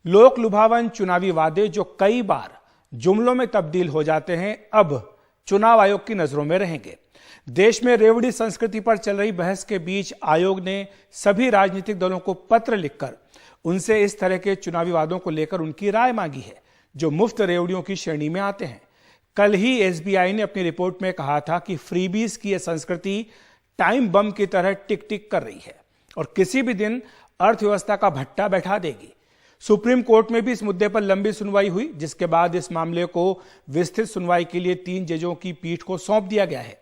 लोक लुभावन चुनावी वादे जो कई बार जुमलों में तब्दील हो जाते हैं, अब चुनाव आयोग की नजरों में रहेंगे। देश में रेवड़ी संस्कृति पर चल रही बहस के बीच आयोग ने सभी राजनीतिक दलों को पत्र लिखकर उनसे इस तरह के चुनावी वादों को लेकर उनकी राय मांगी है, जो मुफ्त रेवड़ियों की श्रेणी में आते हैं। कल ही एसबीआई ने अपनी रिपोर्ट में कहा था कि फ्रीबीज की यह संस्कृति टाइम बम की तरह टिक टिक कर रही है और किसी भी दिन अर्थव्यवस्था का भट्टा बैठा देगी। सुप्रीम कोर्ट में भी इस मुद्दे पर लंबी सुनवाई हुई, जिसके बाद इस मामले को विस्तृत सुनवाई के लिए 3 जजों की पीठ को सौंप दिया गया है।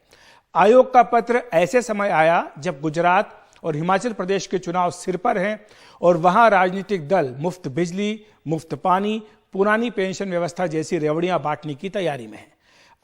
आयोग का पत्र ऐसे समय आया जब गुजरात और हिमाचल प्रदेश के चुनाव सिर पर हैं और वहां राजनीतिक दल मुफ्त बिजली, मुफ्त पानी, पुरानी पेंशन व्यवस्था जैसी रेवड़ियां बांटने की तैयारी में है।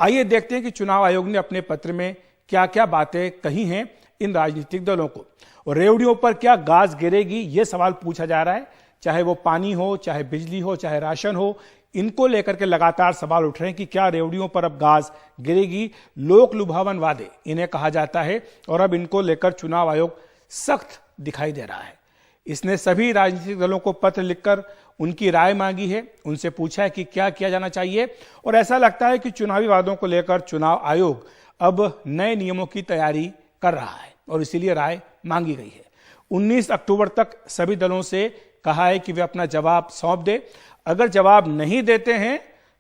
आइए देखते हैं कि चुनाव आयोग ने अपने पत्र में क्या क्या बातें कही हैं इन राजनीतिक दलों को, और रेवड़ियों पर क्या गाज गिरेगी, यह सवाल पूछा जा रहा है। चाहे वो पानी हो, चाहे बिजली हो, चाहे राशन हो, इनको लेकर के लगातार सवाल उठ रहे हैं कि क्या रेवड़ियों पर अब गाज गिरेगी। लोक लुभावन वादे इन्हें कहा जाता है और अब इनको लेकर चुनाव आयोग सख्त दिखाई दे रहा है। इसने सभी राजनीतिक दलों को पत्र लिखकर उनकी राय मांगी है, उनसे पूछा है कि क्या किया जाना चाहिए, और ऐसा लगता है कि चुनावी वादों को लेकर चुनाव आयोग अब नए नियमों की तैयारी कर रहा है और इसीलिए राय मांगी गई है। 19 अक्टूबर तक सभी दलों से कहा है कि वे अपना जवाब सौंप दे। अगर जवाब नहीं देते हैं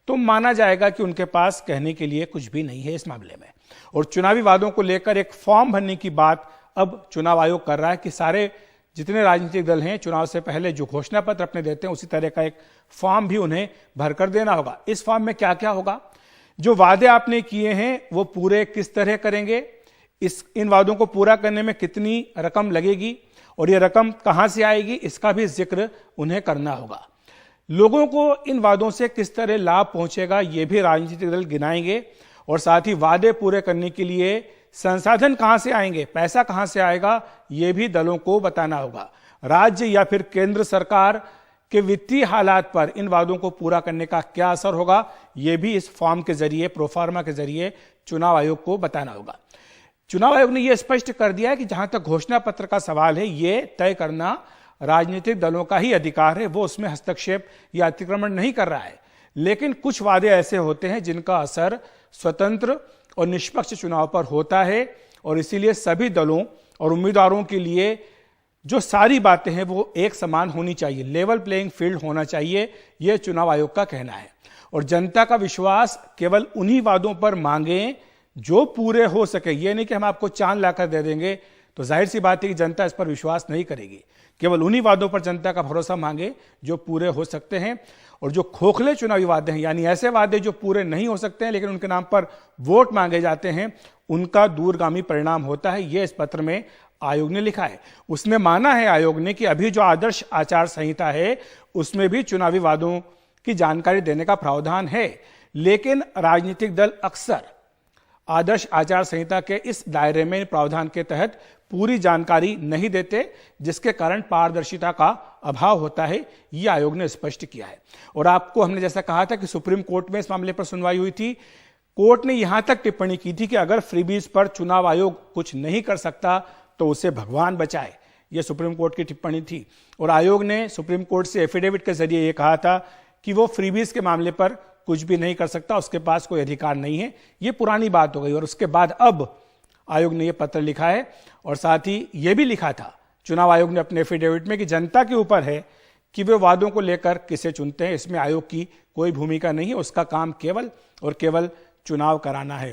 तो माना जाएगा कि उनके पास कहने के लिए कुछ भी नहीं है इस मामले में। और चुनावी वादों को लेकर एक फॉर्म भरने की बात अब चुनाव आयोग कर रहा है कि सारे जितने राजनीतिक दल हैं चुनाव से पहले जो घोषणा पत्र अपने देते हैं उसी तरह का एक फॉर्म भी उन्हें भरकर देना होगा। इस फॉर्म में क्या क्या होगा, जो वादे आपने किए हैं वो पूरे किस तरह करेंगे, इन वादों को पूरा करने में कितनी रकम लगेगी और ये रकम कहां से आएगी, इसका भी जिक्र उन्हें करना होगा। लोगों को इन वादों से किस तरह लाभ पहुंचेगा ये भी राजनीतिक दल गिनाएंगे, और साथ ही वादे पूरे करने के लिए संसाधन कहां से आएंगे, पैसा कहां से आएगा, ये भी दलों को बताना होगा। राज्य या फिर केंद्र सरकार के वित्तीय हालात पर इन वादों को पूरा करने का क्या असर होगा, यह भी इस फॉर्म के जरिए, प्रोफार्मा के जरिए चुनाव आयोग को बताना होगा। चुनाव आयोग ने यह स्पष्ट कर दिया है कि जहां तक घोषणा पत्र का सवाल है, यह तय करना राजनीतिक दलों का ही अधिकार है, वो उसमें हस्तक्षेप या अतिक्रमण नहीं कर रहा है। लेकिन कुछ वादे ऐसे होते हैं जिनका असर स्वतंत्र और निष्पक्ष चुनाव पर होता है, और इसीलिए सभी दलों और उम्मीदवारों के लिए जो सारी बातें हैं वो एक समान होनी चाहिए, लेवल प्लेइंग फील्ड होना चाहिए, यह चुनाव आयोग का कहना है। और जनता का विश्वास केवल उन्हीं वादों पर मांगे जो पूरे हो सके। यह नहीं कि हम आपको चांद लाकर दे देंगे, तो जाहिर सी बात है कि जनता इस पर विश्वास नहीं करेगी। केवल उन्हीं वादों पर जनता का भरोसा मांगे जो पूरे हो सकते हैं, और जो खोखले चुनावी वादे हैं, यानी ऐसे वादे जो पूरे नहीं हो सकते हैं लेकिन उनके नाम पर वोट मांगे जाते हैं, उनका दूरगामी परिणाम होता है। यह इस पत्र में आयोग ने लिखा है। उसमें माना है आयोग ने कि अभी जो आदर्श आचार संहिता है उसमें भी चुनावी वादों की जानकारी देने का प्रावधान है, लेकिन राजनीतिक दल अक्सर आदर्श आचार संहिता के इस दायरे में प्रावधान के तहत पूरी जानकारी नहीं देते, जिसके कारण पारदर्शिता का अभाव होता है, यह आयोग ने स्पष्ट किया है। और आपको हमने जैसा कहा था कि सुप्रीम कोर्ट में इस मामले पर सुनवाई हुई थी, कोर्ट ने यहां तक टिप्पणी की थी कि अगर फ्रीबीज पर चुनाव आयोग कुछ नहीं कर सकता तो उसे भगवान बचाए, यह सुप्रीम कोर्ट की टिप्पणी थी। और आयोग ने सुप्रीम कोर्ट से एफिडेविट के जरिए यह कहा था कि वो फ्रीबीज के मामले पर कुछ भी नहीं कर सकता, उसके पास कोई अधिकार नहीं है। यह पुरानी बात हो गई, और उसके बाद अब आयोग ने यह पत्र लिखा है, और साथ ही यह भी लिखा था चुनाव आयोग ने अपने एफिडेविट में कि जनता के ऊपर है कि वे वादों को लेकर किसे चुनते हैं, इसमें आयोग की कोई भूमिका नहीं है, उसका काम केवल और केवल चुनाव कराना है।